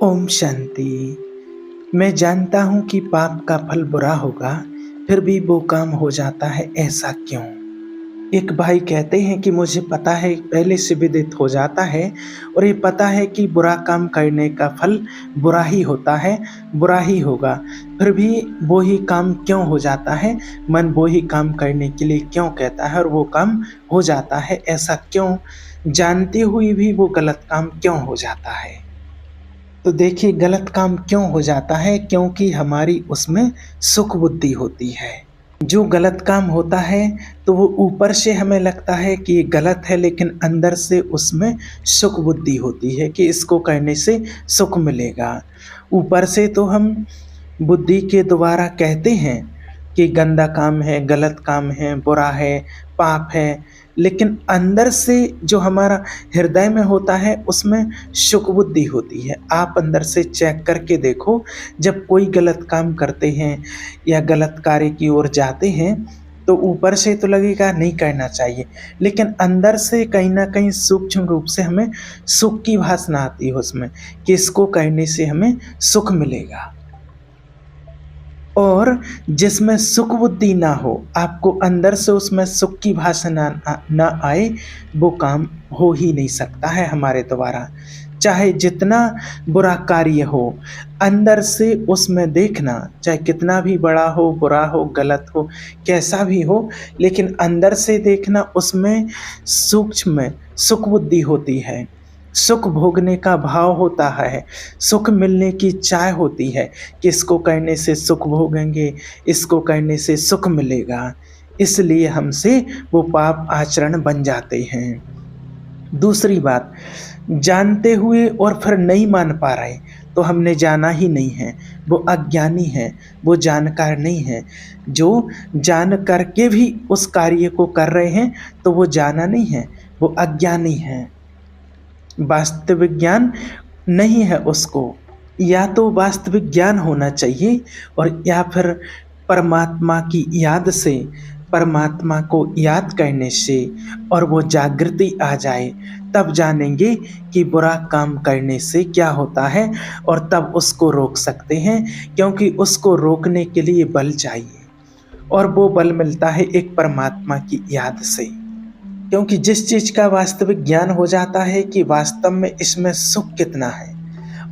ओम शांति। मैं जानता हूँ कि पाप का फल बुरा होगा, फिर भी वो काम हो जाता है, ऐसा क्यों? एक भाई कहते हैं कि मुझे पता है, पहले से विदित हो जाता है और ये पता है कि बुरा काम करने का फल बुरा ही होता है, बुरा ही होगा। फिर भी वो ही काम क्यों हो जाता है? मन वो ही काम करने के लिए क्यों कहता है और वो काम हो जाता है, ऐसा क्यों? जानते हुए भी वो गलत काम क्यों हो जाता है? तो देखिए, गलत काम क्यों हो जाता है? क्योंकि हमारी उसमें सुख बुद्धि होती है। जो गलत काम होता है तो वो ऊपर से हमें लगता है कि ये गलत है, लेकिन अंदर से उसमें सुख बुद्धि होती है कि इसको करने से सुख मिलेगा। ऊपर से तो हम बुद्धि के द्वारा कहते हैं कि गंदा काम है, गलत काम है, बुरा है, पाप है, लेकिन अंदर से जो हमारा हृदय में होता है उसमें सुख बुद्धि होती है। आप अंदर से चेक करके देखो, जब कोई गलत काम करते हैं या गलत कार्य की ओर जाते हैं तो ऊपर से तो लगेगा नहीं करना चाहिए, लेकिन अंदर से कहीं ना कहीं सूक्ष्म रूप से हमें सुख की भावना आती है उसमें कि इसको करने से हमें सुख मिलेगा। और जिसमें सुख बुद्धि ना हो, आपको अंदर से उसमें सुख की भाषा ना आए, वो काम हो ही नहीं सकता है हमारे द्वारा। चाहे जितना बुरा कार्य हो, अंदर से उसमें देखना, चाहे कितना भी बड़ा हो, बुरा हो, गलत हो, कैसा भी हो, लेकिन अंदर से देखना, उसमें सूक्ष्म में सुख बुद्धि होती है। सुख भोगने का भाव होता है, सुख मिलने की चाह होती है कि इसको करने से सुख भोगेंगे, इसको करने से सुख मिलेगा, इसलिए हमसे वो पाप आचरण बन जाते हैं। दूसरी बात, जानते हुए और फिर नहीं मान पा रहे तो हमने जाना ही नहीं है, वो अज्ञानी है, वो जानकार नहीं है। जो जान करके भी उस कार्य को कर रहे हैं तो वो जाना नहीं है, वो अज्ञानी है। वास्तविक ज्ञान नहीं है उसको। या तो वास्तविक ज्ञान होना चाहिए और या फिर परमात्मा की याद से, परमात्मा को याद करने से और वो जागृति आ जाए, तब जानेंगे कि बुरा काम करने से क्या होता है और तब उसको रोक सकते हैं, क्योंकि उसको रोकने के लिए बल चाहिए और वो बल मिलता है एक परमात्मा की याद से। क्योंकि जिस चीज का वास्तविक ज्ञान हो जाता है कि वास्तव में इसमें सुख कितना है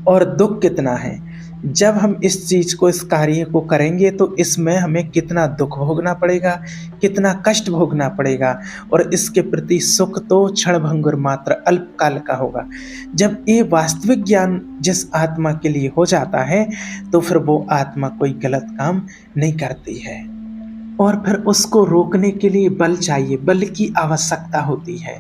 और दुख कितना है, जब हम इस चीज को, इस कार्य को करेंगे तो इसमें हमें कितना दुख भोगना पड़ेगा, कितना कष्ट भोगना पड़ेगा, और इसके प्रति सुख तो क्षणभंगुर मात्र अल्पकाल का होगा। जब ये वास्तविक ज्ञान जिस आत्मा के लिए हो जाता है तो फिर वो आत्मा कोई गलत काम नहीं करती है। और फिर उसको रोकने के लिए बल चाहिए, बल की आवश्यकता होती है।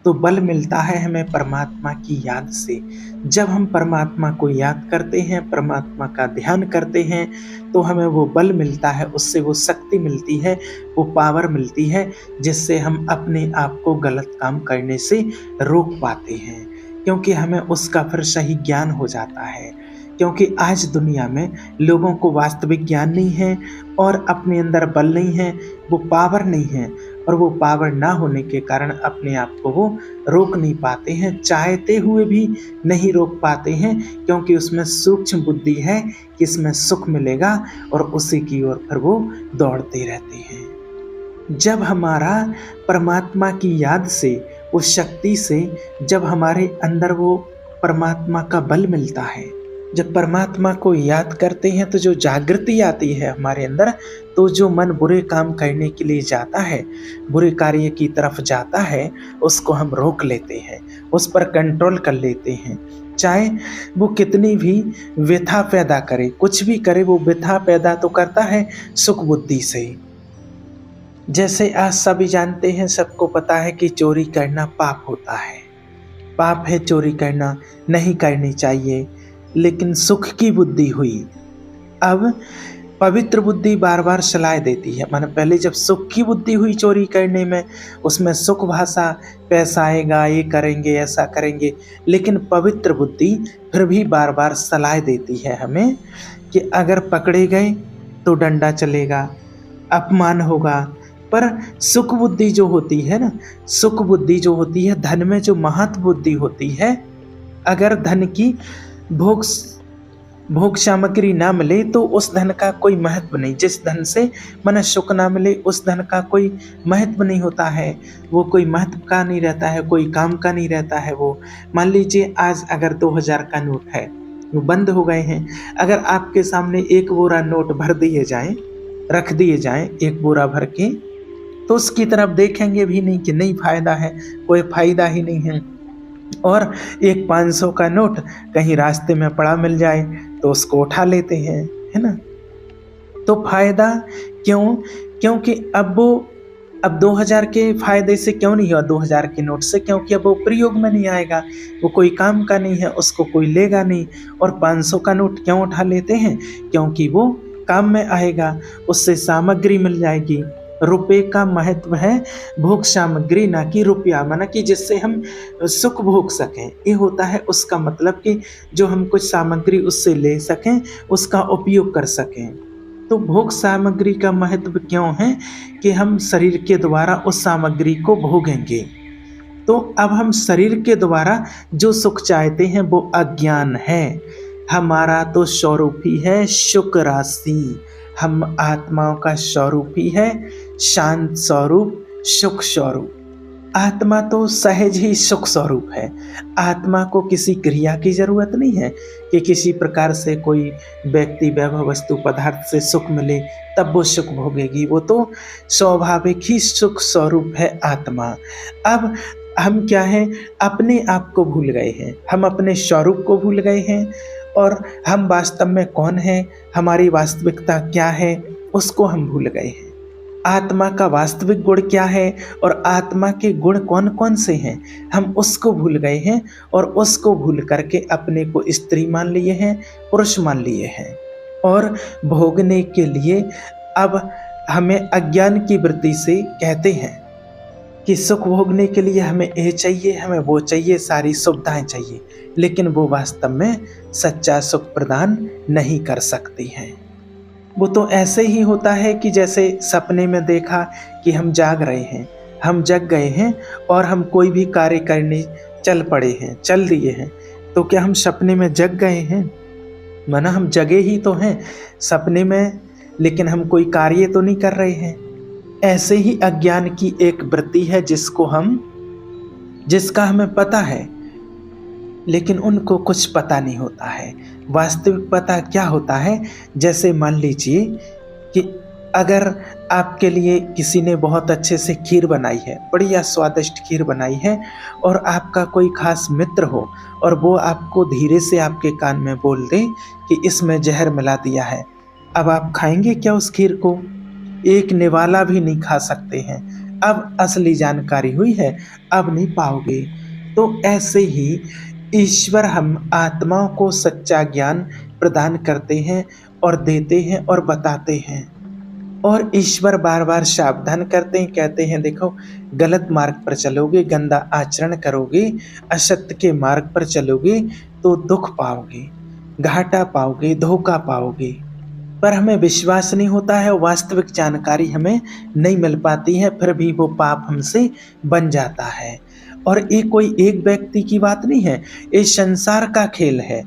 तो बल मिलता है हमें परमात्मा की याद से। जब हम परमात्मा को याद करते हैं, परमात्मा का ध्यान करते हैं, तो हमें वो बल मिलता है, उससे वो शक्ति मिलती है, वो पावर मिलती है, जिससे हम अपने आप को गलत काम करने से रोक पाते हैं। क्योंकि हमें उसका फिर सही ज्ञान हो जाता है। क्योंकि आज दुनिया में लोगों को वास्तविक ज्ञान नहीं है और अपने अंदर बल नहीं है, वो पावर नहीं है, और वो पावर ना होने के कारण अपने आप को वो रोक नहीं पाते हैं, चाहते हुए भी नहीं रोक पाते हैं, क्योंकि उसमें सूक्ष्म बुद्धि है कि इसमें सुख मिलेगा और उसी की ओर फिर वो दौड़ते रहते हैं। जब हमारा परमात्मा की याद से, उस शक्ति से, जब हमारे अंदर वो परमात्मा का बल मिलता है, जब परमात्मा को याद करते हैं तो जो जागृति आती है हमारे अंदर, तो जो मन बुरे काम करने के लिए जाता है, बुरे कार्य की तरफ जाता है, उसको हम रोक लेते हैं, उस पर कंट्रोल कर लेते हैं। चाहे वो कितनी भी व्यथा पैदा करे, कुछ भी करे, वो व्यथा पैदा तो करता है सुख बुद्धि से। जैसे आज सभी जानते हैं, सबको पता है कि चोरी करना पाप होता है, पाप है चोरी करना, नहीं करनी चाहिए, लेकिन सुख की बुद्धि हुई। अब पवित्र बुद्धि बार बार सलाह देती है, माने पहले जब सुख की बुद्धि हुई चोरी करने में, उसमें सुख भाषा, पैसा आएगा, ये करेंगे, ऐसा करेंगे, लेकिन पवित्र बुद्धि फिर भी बार बार सलाह देती है हमें कि अगर पकड़े गए तो डंडा चलेगा, अपमान होगा। पर सुख बुद्धि जो होती है ना, सुख बुद्धि जो होती है, धन में जो महत्व बुद्धि होती है, अगर धन की भोग भोग सामग्री ना मिले तो उस धन का कोई महत्व नहीं। जिस धन से मन सुख ना मिले उस धन का कोई महत्व नहीं होता है, वो कोई महत्व का नहीं रहता है, कोई काम का नहीं रहता है वो। मान लीजिए आज अगर 2000 का नोट है, वो बंद हो गए हैं, अगर आपके सामने एक बोरा नोट भर दिए जाएं, रख दिए जाएं एक बोरा भर के, तो उसकी तरफ देखेंगे भी नहीं कि नहीं फायदा है, कोई फायदा ही नहीं है। और एक 500 का नोट कहीं रास्ते में पड़ा मिल जाए तो उसको उठा लेते हैं, है ना। तो फायदा क्यों? क्योंकि अब 2000 के फायदे से क्यों नहीं हुआ, 2000 के नोट से? क्योंकि अब वो प्रयोग में नहीं आएगा, वो कोई काम का नहीं है, उसको कोई लेगा नहीं। और 500 का नोट क्यों उठा लेते हैं? क्योंकि वो काम में आएगा, उससे सामग्री मिल जाएगी। रुपए का महत्व है भोग सामग्री, ना कि रुपया, माना कि जिससे हम सुख भोग सकें। ये होता है उसका मतलब कि जो हम कुछ सामग्री उससे ले सकें, उसका उपयोग कर सकें। तो भोग सामग्री का महत्व क्यों है कि हम शरीर के द्वारा उस सामग्री को भोगेंगे। तो अब हम शरीर के द्वारा जो सुख चाहते हैं वो अज्ञान है। हमारा तो स्वरूप ही है सुख राशि, हम आत्माओं का स्वरूप ही है शांत स्वरूप, सुख स्वरूप। आत्मा तो सहज ही सुख स्वरूप है। आत्मा को किसी क्रिया की जरूरत नहीं है कि किसी प्रकार से कोई व्यक्ति, वैभव, वस्तु, पदार्थ से सुख मिले तब वो सुख भोगेगी। वो तो स्वाभाविक ही सुख स्वरूप है आत्मा। अब हम क्या है, अपने आप को भूल गए हैं, हम अपने स्वरूप को भूल गए हैं, और हम वास्तव में कौन है, हमारी वास्तविकता क्या है, उसको हम भूल गए हैं। आत्मा का वास्तविक गुण क्या है और आत्मा के गुण कौन कौन से हैं, हम उसको भूल गए हैं। और उसको भूल करके अपने को स्त्री मान लिए हैं, पुरुष मान लिए हैं। और भोगने के लिए अब हमें अज्ञान की वृत्ति से कहते हैं कि सुख भोगने के लिए हमें ये चाहिए, हमें वो चाहिए, सारी सुविधाएं चाहिए, लेकिन वो वास्तव में सच्चा सुख प्रदान नहीं कर सकती हैं। वो तो ऐसे ही होता है कि जैसे सपने में देखा कि हम जाग रहे हैं, हम जग गए हैं और हम कोई भी कार्य करने चल पड़े हैं, चल दिए हैं, तो क्या हम सपने में जग गए हैं? माना हम जगे ही तो हैं सपने में, लेकिन हम कोई कार्य तो नहीं कर रहे हैं। ऐसे ही अज्ञान की एक वृत्ति है जिसका हमें पता है, लेकिन उनको कुछ पता नहीं होता है। वास्तविक पता क्या होता है? जैसे मान लीजिए कि अगर आपके लिए किसी ने बहुत अच्छे से खीर बनाई है, बढ़िया स्वादिष्ट खीर बनाई है, और आपका कोई खास मित्र हो और वो आपको धीरे से आपके कान में बोल दे कि इसमें जहर मिला दिया है, अब आप खाएंगे क्या उस खीर को? एक निवाला भी नहीं खा सकते हैं। अब असली जानकारी हुई है, अब नहीं पाओगे। तो ऐसे ही ईश्वर हम आत्माओं को सच्चा ज्ञान प्रदान करते हैं और देते हैं और बताते हैं। और ईश्वर बार बार सावधान करते हैं, कहते हैं देखो गलत मार्ग पर चलोगे, गंदा आचरण करोगे, असत्य के मार्ग पर चलोगे तो दुख पाओगे, घाटा पाओगे, धोखा पाओगे। पर हमें विश्वास नहीं होता है, वास्तविक जानकारी हमें नहीं मिल पाती है, फिर भी वो पाप हमसे बन जाता है। और ये कोई एक व्यक्ति की बात नहीं है, ये संसार का खेल है,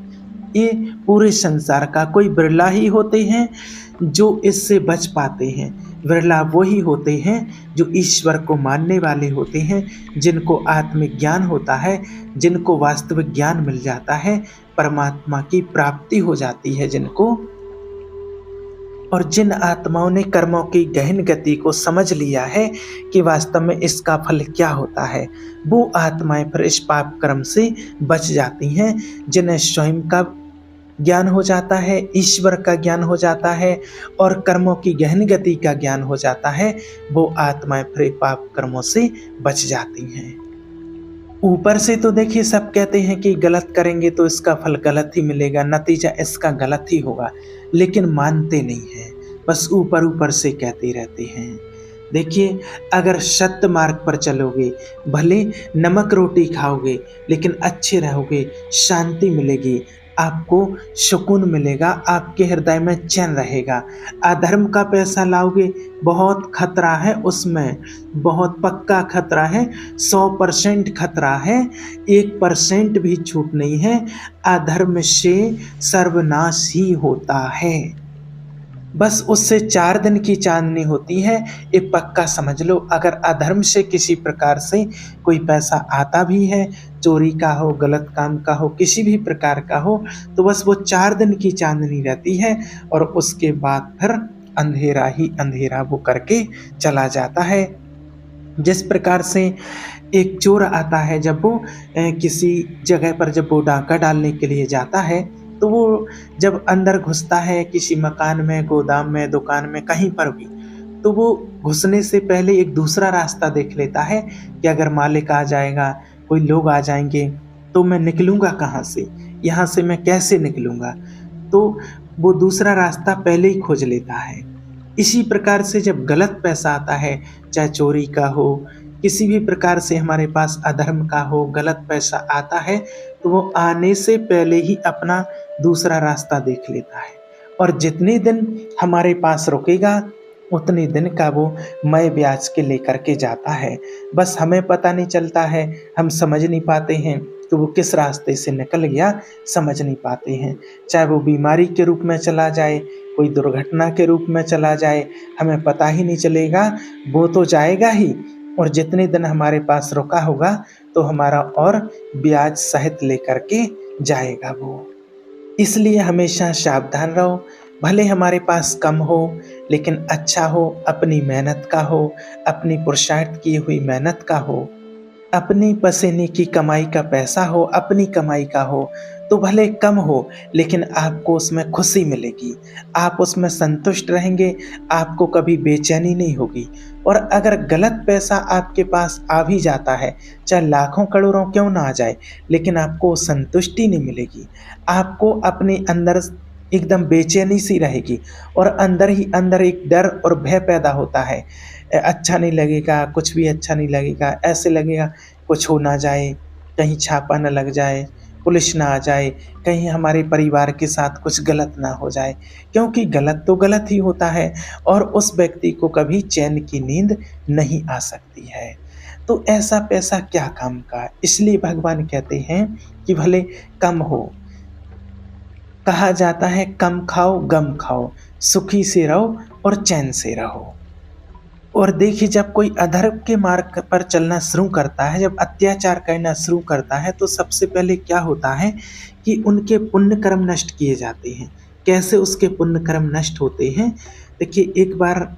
ये पूरे संसार का। कोई बिरला ही होते हैं जो इससे बच पाते हैं, बिरला वही होते हैं जो ईश्वर को मानने वाले होते हैं, जिनको आत्मिक ज्ञान होता है, जिनको वास्तविक ज्ञान मिल जाता है, परमात्मा की प्राप्ति हो जाती है जिनको। और जिन आत्माओं ने कर्मों की गहन गति को समझ लिया है कि वास्तव में इसका फल क्या होता है, वो आत्माएं फिर इस पाप कर्म से बच जाती हैं। जिन्हें स्वयं का ज्ञान हो जाता है, ईश्वर का ज्ञान हो जाता है और कर्मों की गहन गति का ज्ञान हो जाता है, वो आत्माएं फिर पाप कर्मों से बच जाती हैं। ऊपर से तो देखिए सब कहते हैं कि गलत करेंगे तो इसका फल गलत ही मिलेगा, नतीजा इसका गलत ही होगा, लेकिन मानते नहीं हैं, बस ऊपर ऊपर से कहते रहते हैं। देखिए अगर सत्य मार्ग पर चलोगे, भले नमक रोटी खाओगे लेकिन अच्छे रहोगे, शांति मिलेगी, आपको सुकून मिलेगा, आपके हृदय में चैन रहेगा। अधर्म का पैसा लाओगे, बहुत खतरा है उसमें, बहुत पक्का खतरा है, 100% खतरा है, 1% भी छूट नहीं है। अधर्म से सर्वनाश ही होता है। बस उससे 4 दिन की चांदनी होती है, ये पक्का समझ लो। अगर अधर्म से किसी प्रकार से कोई पैसा आता भी है, चोरी का हो, गलत काम का हो, किसी भी प्रकार का हो, तो बस वो 4 दिन की चांदनी रहती है और उसके बाद फिर अंधेरा ही अंधेरा वो करके चला जाता है। जिस प्रकार से एक चोर आता है, जब वो किसी जगह पर जब वो डाका डालने के लिए जाता है, तो वो जब अंदर घुसता है किसी मकान में, गोदाम में, दुकान में, कहीं पर भी, तो वो घुसने से पहले एक दूसरा रास्ता देख लेता है कि अगर मालिक आ जाएगा, कोई लोग आ जाएंगे, तो मैं निकलूँगा कहाँ से, यहाँ से मैं कैसे निकलूँगा, तो वो दूसरा रास्ता पहले ही खोज लेता है। इसी प्रकार से जब गलत पैसा आता है, चाहे चोरी का हो, किसी भी प्रकार से हमारे पास अधर्म का हो, गलत पैसा आता है, तो वो आने से पहले ही अपना दूसरा रास्ता देख लेता है और जितने दिन हमारे पास रुकेगा, उतने दिन का वो मैं ब्याज के लेकर के जाता है। बस हमें पता नहीं चलता है, हम समझ नहीं पाते हैं कि वो किस रास्ते से निकल गया, समझ नहीं पाते हैं। चाहे वो बीमारी के रूप में चला जाए, कोई दुर्घटना के रूप में चला जाए, हमें पता ही नहीं चलेगा, वो तो जाएगा ही। और जितने दिन हमारे पास रुका होगा, तो हमारा और ब्याज सहित लेकर के जाएगा वो। इसलिए हमेशा सावधान रहो, भले हमारे पास कम हो, लेकिन अच्छा हो, अपनी मेहनत का हो, अपनी पुरुषार्थ की हुई मेहनत का हो, अपनी पसीने की कमाई का पैसा हो, अपनी कमाई का हो, तो भले कम हो, लेकिन आपको उसमें खुशी मिलेगी, आप उसमें संतुष्ट रहेंगे, आपको कभी बेचैनी नहीं होगी। और अगर गलत पैसा आपके पास आ भी जाता है, चाहे लाखों करोड़ों क्यों ना आ जाए, लेकिन आपको संतुष्टि नहीं मिलेगी, आपको अपने अंदर एकदम बेचैनी सी रहेगी और अंदर ही अंदर एक डर और भय पैदा होता है। अच्छा नहीं लगेगा, कुछ भी अच्छा नहीं लगेगा, ऐसे लगेगा कुछ हो ना जाए, कहीं छापा न लग जाए, पुलिस ना आ जाए, कहीं हमारे परिवार के साथ कुछ गलत ना हो जाए, क्योंकि गलत तो गलत ही होता है और उस व्यक्ति को कभी चैन की नींद नहीं आ सकती है। तो ऐसा पैसा क्या काम का, इसलिए भगवान कहते हैं कि भले कम हो, कहा जाता है कम खाओ गम खाओ, सुखी से रहो और चैन से रहो। और देखिए, जब कोई अधर्म के मार्ग पर चलना शुरू करता है, जब अत्याचार करना शुरू करता है, तो सबसे पहले क्या होता है कि उनके पुण्य कर्म नष्ट किए जाते हैं। कैसे उसके पुण्य कर्म नष्ट होते हैं? देखिए, एक बार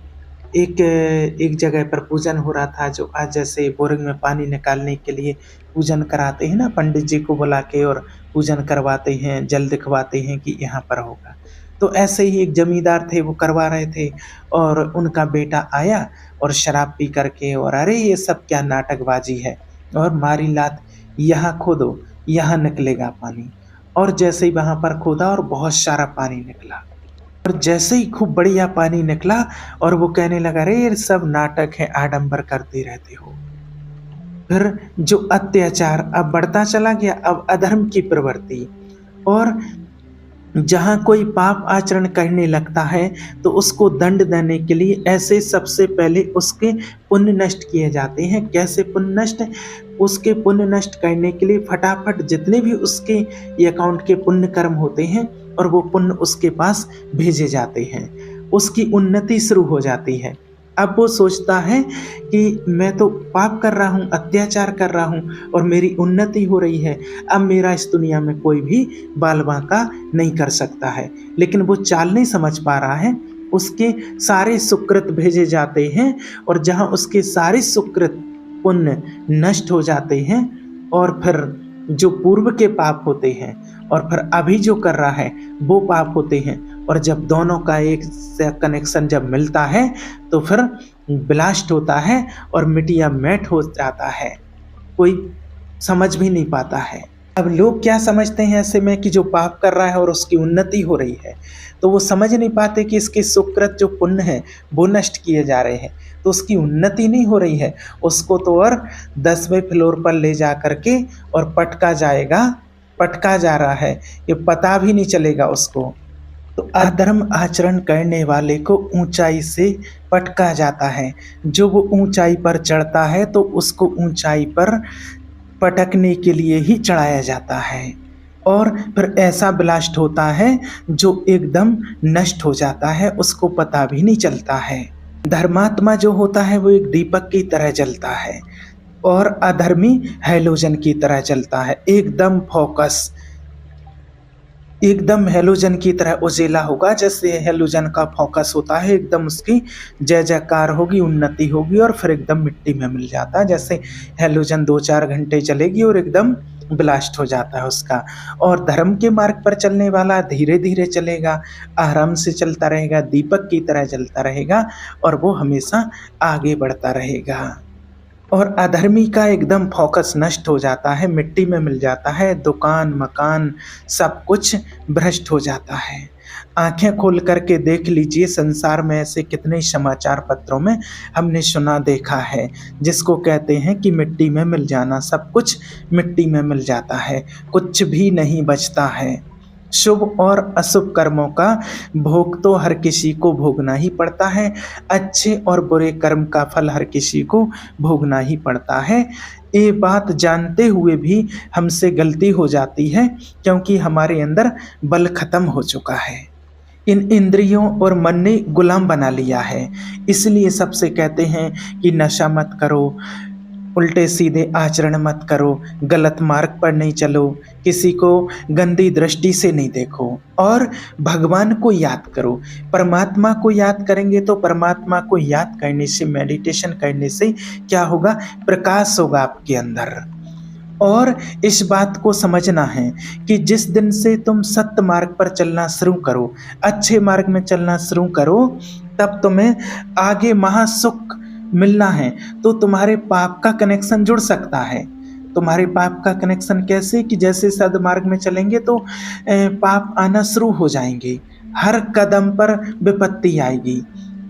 एक जगह पर पूजन हो रहा था, जो आज जैसे बोरिंग में पानी निकालने के लिए पूजन कराते हैं ना, पंडित जी को बुला के और पूजन करवाते हैं, जल दिखवाते हैं कि यहाँ पर होगा। तो ऐसे ही एक जमींदार थे, वो करवा रहे थे और उनका बेटा आया और शराब पी करके, और अरे ये सब क्या नाटकबाजी है, और मारी लात, यहाँ खोदो, यहाँ निकलेगा पानी। और जैसे ही वहाँ पर खोदा और बहुत सारा पानी निकला, और जैसे ही खूब बढ़िया पानी निकला, और वो कहने लगा, अरे ये सब नाटक है, आडंबर करते रहते हो। फिर जो अत्याचार अब बढ़ता चला गया, अब अधर्म की प्रवृत्ति, और जहाँ कोई पाप आचरण करने लगता है, तो उसको दंड देने के लिए ऐसे सबसे पहले उसके पुण्य नष्ट किए जाते हैं। कैसे पुण्य नष्ट? उसके पुण्य नष्ट करने के लिए फटाफट जितने भी उसके अकाउंट के पुण्य कर्म होते हैं, और वो पुण्य उसके पास भेजे जाते हैं, उसकी उन्नति शुरू हो जाती है। अब वो सोचता है कि मैं तो पाप कर रहा हूँ, अत्याचार कर रहा हूँ और मेरी उन्नति हो रही है, अब मेरा इस दुनिया में कोई भी बाल बांका नहीं कर सकता है। लेकिन वो चाल नहीं समझ पा रहा है, उसके सारे सुकृत भेजे जाते हैं, और जहाँ उसके सारे सुकृत पुण्य नष्ट हो जाते हैं, और फिर जो पूर्व के पाप होते हैं और फिर अभी जो कर रहा है वो पाप होते हैं, और जब दोनों का एक से कनेक्शन जब मिलता है, तो फिर ब्लास्ट होता है और मिटिया मैट हो जाता है, कोई समझ भी नहीं पाता है। अब लोग क्या समझते हैं ऐसे में कि जो पाप कर रहा है और उसकी उन्नति हो रही है, तो वो समझ नहीं पाते कि इसके सुकृत जो पुण्य है वो नष्ट किए जा रहे हैं, तो उसकी उन्नति नहीं हो रही है। उसको तो और 10वें फ्लोर पर ले जा करके और पटका जाएगा, पटका जा रहा है, ये पता भी नहीं चलेगा उसको। तो अधर्म आचरण करने वाले को ऊंचाई से पटका जाता है। जो वो ऊंचाई पर चढ़ता है तो उसको ऊंचाई पर पटकने के लिए ही चढ़ाया जाता है, और फिर ऐसा ब्लास्ट होता है जो एकदम नष्ट हो जाता है, उसको पता भी नहीं चलता है। धर्मात्मा जो होता है वो एक दीपक की तरह जलता है, और अधर्मी हैलोजन की तरह जलता है, एकदम फोकस, एकदम हैलोजन की तरह उजेला होगा। जैसे हैलोजन का फोकस होता है, एकदम उसकी जय जयकार होगी, उन्नति होगी, और फिर एकदम मिट्टी में मिल जाता है। जैसे हैलोजन 2-4 घंटे चलेगी और एकदम ब्लास्ट हो जाता है उसका। और धर्म के मार्ग पर चलने वाला धीरे धीरे चलेगा, आराम से चलता रहेगा, दीपक की तरह जलता रहेगा, और वो हमेशा आगे बढ़ता रहेगा। और अधर्मी का एकदम फोकस नष्ट हो जाता है, मिट्टी में मिल जाता है, दुकान मकान सब कुछ भ्रष्ट हो जाता है। आंखें खोल करके देख लीजिए, संसार में ऐसे कितने समाचार पत्रों में हमने सुना देखा है, जिसको कहते हैं कि मिट्टी में मिल जाना, सब कुछ मिट्टी में मिल जाता है, कुछ भी नहीं बचता है। शुभ और अशुभ कर्मों का भोग तो हर किसी को भोगना ही पड़ता है, अच्छे और बुरे कर्म का फल हर किसी को भोगना ही पड़ता है। ये बात जानते हुए भी हमसे गलती हो जाती है, क्योंकि हमारे अंदर बल खत्म हो चुका है। इन इंद्रियों और मन ने गुलाम बना लिया है। इसलिए सबसे कहते हैं कि नशा मत करो, उल्टे सीधे आचरण मत करो, गलत मार्ग पर नहीं चलो, किसी को गंदी दृष्टि से नहीं देखो, और भगवान को याद करो। परमात्मा को याद करेंगे तो परमात्मा को याद करने से, मेडिटेशन करने से क्या होगा? प्रकाश होगा आपके अंदर। और इस बात को समझना है कि जिस दिन से तुम सत्य मार्ग पर चलना शुरू करो, अच्छे मार्ग में चलना शुरू करो, तब तुम्हें आगे महासुख मिलना है। तो तुम्हारे पाप का कनेक्शन जुड़ सकता है। तुम्हारे पाप का कनेक्शन कैसे? कि जैसे सद्मार्ग में चलेंगे तो पाप आना शुरू हो जाएंगे, हर कदम पर विपत्ति आएगी।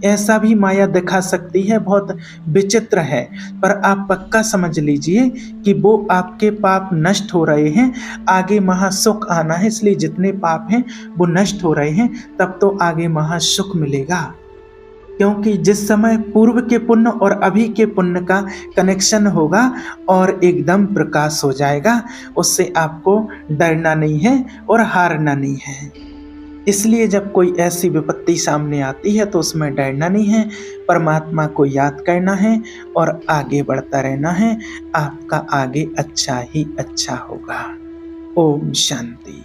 ऐसा भी माया दिखा सकती है, बहुत विचित्र है, पर आप पक्का समझ लीजिए कि वो आपके पाप नष्ट हो रहे हैं, आगे महासुख आना है। इसलिए जितने पाप हैं वो नष्ट हो रहे हैं, तब तो आगे महासुख मिलेगा। क्योंकि जिस समय पूर्व के पुण्य और अभी के पुण्य का कनेक्शन होगा और एकदम प्रकाश हो जाएगा, उससे आपको डरना नहीं है और हारना नहीं है। इसलिए जब कोई ऐसी विपत्ति सामने आती है तो उसमें डरना नहीं है, परमात्मा को याद करना है और आगे बढ़ता रहना है। आपका आगे अच्छा ही अच्छा होगा। ओम शांति।